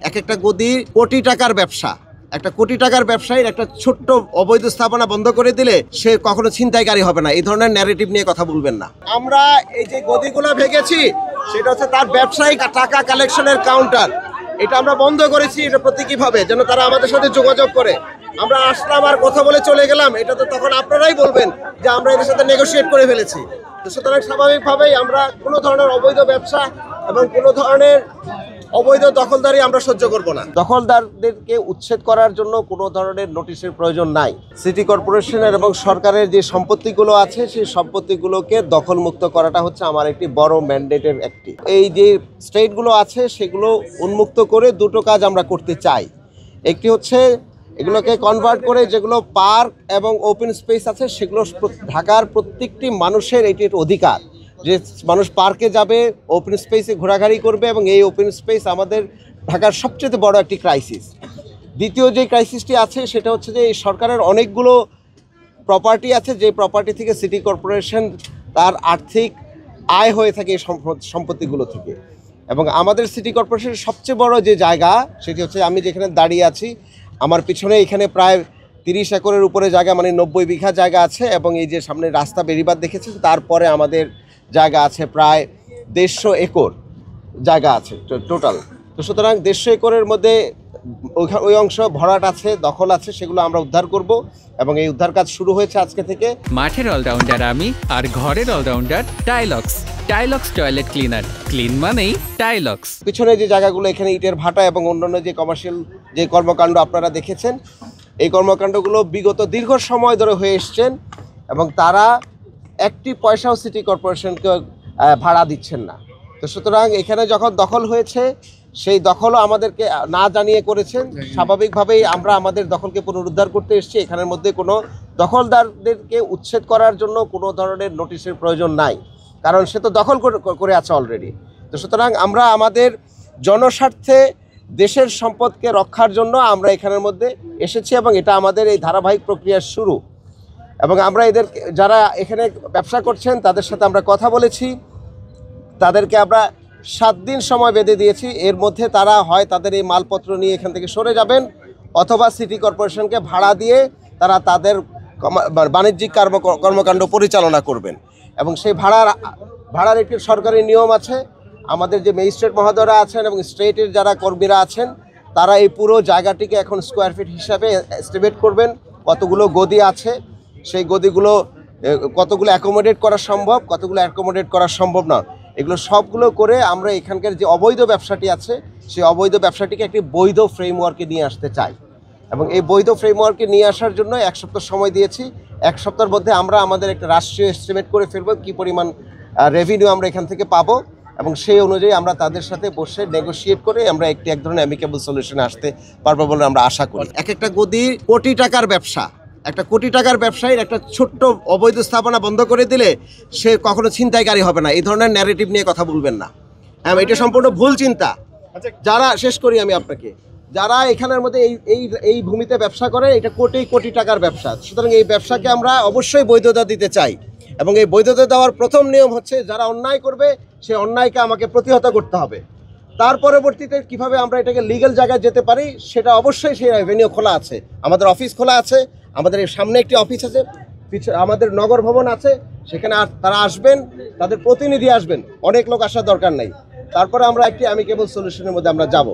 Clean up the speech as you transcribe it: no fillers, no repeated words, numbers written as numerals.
এক একটা গদি কোটি টাকার ব্যবসা। একটা কোটি টাকার ব্যবসায়ীর একটা ছোট্ট অবৈধ স্থাপনা বন্ধ করে দিলে সে কখনো ছিনতাইকারী হবে না। এই ধরনের ন্যারেটিভ নিয়ে কথা বলবেন না। আমরা এই যে গদিগুলো ভেঙেছি সেটা হচ্ছে তার ব্যবসায়িক টাকা কালেকশনের কাউন্টার। এটা আমরা বন্ধ করেছি এটা প্রতীকীভাবে, যেন তারা আমাদের সাথে যোগাযোগ করে। আমরা আসলাম আর কথা বলে চলে গেলাম, এটা তো তখন আপনারাই বলবেন যে আমরা এদের সাথে নেগোশিয়েট করে ফেলেছি। তো সুতরাং স্বাভাবিকভাবেই আমরা কোনো ধরনের অবৈধ ব্যবসা এবং কোনো ধরনের অবৈধ দখলদারি আমরা সহ্য করব না। দখলদারদেরকে উচ্ছেদ করার জন্য কোনো ধরনের নোটিশের প্রয়োজন নাই। সিটি কর্পোরেশনের এবং সরকারের যে সম্পত্তিগুলো আছে সেই সম্পত্তিগুলোকে দখলমুক্ত করাটা হচ্ছে আমার একটি বড় ম্যান্ডেটের একটি। এই যে স্টেটগুলো আছে সেগুলো উন্মুক্ত করে দুটো কাজ আমরা করতে চাই। একটি হচ্ছে এগুলোকে কনভার্ট করে যেগুলো পার্ক এবং ওপেন স্পেস আছে সেগুলো ঢাকার প্রত্যেকটি মানুষের এটি একটা অধিকার যে মানুষ পার্কে যাবে, ওপেন স্পেসে ঘোরাঘুরি করবে, এবং এই ওপেন স্পেস আমাদের ঢাকার সবচেয়ে বড় একটি ক্রাইসিস। দ্বিতীয় যে ক্রাইসিসটি আছে সেটা হচ্ছে যে এই সরকারের অনেকগুলো প্রপার্টি আছে যে প্রপার্টি থেকে সিটি কর্পোরেশন তার আর্থিক আয় হয়ে থাকে এই সম্পত্তিগুলো থেকে। এবং আমাদের সিটি কর্পোরেশনের সবচেয়ে বড় যে জায়গা সেটি হচ্ছে আমি যেখানে দাঁড়িয়ে আছি, আমার পিছনে এখানে প্রায় 30 একরের উপরে জায়গা, মানে 90 বিঘা জায়গা আছে। এবং এই যে সামনে রাস্তা বেরিবাদ দেখেছেন, তারপরে আমাদের জায়গা আছে প্রায় 150 একর জায়গা আছে টোটাল। তো সুতরাং 150 একরের মধ্যে ওই অংশ ভরাট আছে, দখল আছে, সেগুলো আমরা উদ্ধার করব এবং এই উদ্ধার কাজ শুরু হয়েছে আজকে থেকে। মাঠের অলরাউন্ডার আমি, আর ঘরের allrounder Tilex. Tilex toilet cleaner, clean মানেই টাইলক্স। পিছনে যে জায়গাগুলো এখানে ইটের ভাটা এবং অন্যান্য যে কমার্শিয়াল যে কর্মকাণ্ড আপনারা দেখেছেন, এই কর্মকাণ্ডগুলো বিগত দীর্ঘ সময় ধরে হয়ে এসছেন এবং তারা একটি পয়সাও সিটি কর্পোরেশনকে ভাড়া দিচ্ছেন না। তো সুতরাং এখানে যখন দখল হয়েছে সেই দখলও আমাদেরকে না জানিয়ে করেছেন। স্বাভাবিকভাবেই আমরা আমাদের দখলকে পুনরুদ্ধার করতে এসেছি। এখানের মধ্যে কোনো দখলদারদেরকে উচ্ছেদ করার জন্য কোনো ধরনের নোটিশের প্রয়োজন নাই, কারণ সে তো দখল করে আছে অলরেডি। তো সুতরাং আমরা আমাদের জনস্বার্থে দেশের সম্পদকে রক্ষার জন্য আমরা এখানের মধ্যে এসেছি এবং এটা আমাদের এই ধারাবাহিক প্রক্রিয়ার শুরু। এবং আমরা এদের যারা এখানে ব্যবসা করছেন তাদের সাথে আমরা কথা বলেছি, তাদেরকে আমরা 7 দিন সময় বেঁধে দিয়েছি। এর মধ্যে তারা হয় তাদের এই মালপত্র নিয়ে এখান থেকে সরে যাবেন, অথবা সিটি কর্পোরেশনকে ভাড়া দিয়ে তারা তাদের বাণিজ্যিক কর্মকাণ্ড পরিচালনা করবেন। এবং সেই ভাড়ার একটি সরকারি নিয়ম আছে। আমাদের যে ম্যাজিস্ট্রেট মহোদয়রা আছেন এবং স্টেটের যারা কর্মীরা আছেন তারা এই পুরো জায়গাটিকে এখন স্কোয়ার ফিট হিসাবে এস্টিমেট করবেন, কতগুলো গদি আছে, সেই গদিগুলো কতগুলো অ্যাকোমোডেট করা সম্ভব, কতগুলো অ্যাকোমোডেট করা সম্ভব না, এগুলো সবগুলো করে আমরা এখানকার যে অবৈধ ব্যবসাটি আছে সেই অবৈধ ব্যবসাটিকে একটি বৈধ ফ্রেমওয়ার্কে নিয়ে আসতে চাই। এবং এই বৈধ ফ্রেমওয়ার্কে নিয়ে আসার জন্য 1 সপ্তাহ সময় দিয়েছি। 1 সপ্তাহের মধ্যে আমরা আমাদের একটা রাষ্ট্রীয় এস্টিমেট করে ফেলব কী পরিমাণ রেভিনিউ আমরা এখান থেকে পাবো, এবং সেই অনুযায়ী আমরা তাদের সাথে বসে নেগোশিয়েট করে আমরা এক ধরনের অ্যামিকেবল সলিউশনে আসতে পারবো বলে আমরা আশা করি। এক একটা গদি কোটি টাকার ব্যবসা। একটা কোটি টাকার ব্যবসায়ীর একটা ছোট্ট অবৈধ স্থাপনা বন্ধ করে দিলে সে কখনো ছিনতাইকারী হবে না। এই ধরনের ন্যারেটিভ নিয়ে কথা বলবেন না। এটা সম্পূর্ণ ভুল চিন্তা। যারা শেষ করি আমি আপনাকে, যারা এখানের মধ্যে এই ভূমিতে ব্যবসা করে, এটা কোটি কোটি টাকার ব্যবসা। সুতরাং এই ব্যবসাকে আমরা অবশ্যই বৈধতা দিতে চাই এবং এই বৈধতা দেওয়ার প্রথম নিয়ম হচ্ছে যারা অন্যায় করবে সেই অন্যায়কে আমাকে প্রতিহত করতে হবে। তার পরবর্তীতে কিভাবে আমরা এটাকে লিগ্যাল জায়গায় যেতে পারি সেটা অবশ্যই সেই অ্যাভিনিউ খোলা আছে। আমাদের অফিস খোলা আছে, আমাদের এর সামনে একটি অফিস আছে, আমাদের নগর ভবন আছে, সেখানে তারা আসবেন, তাদের প্রতিনিধি আসবেন, অনেক লোক আসার দরকার নাই। তারপরে আমরা একটি অ্যামিকেবল সলিউশনের মধ্যে আমরা যাব।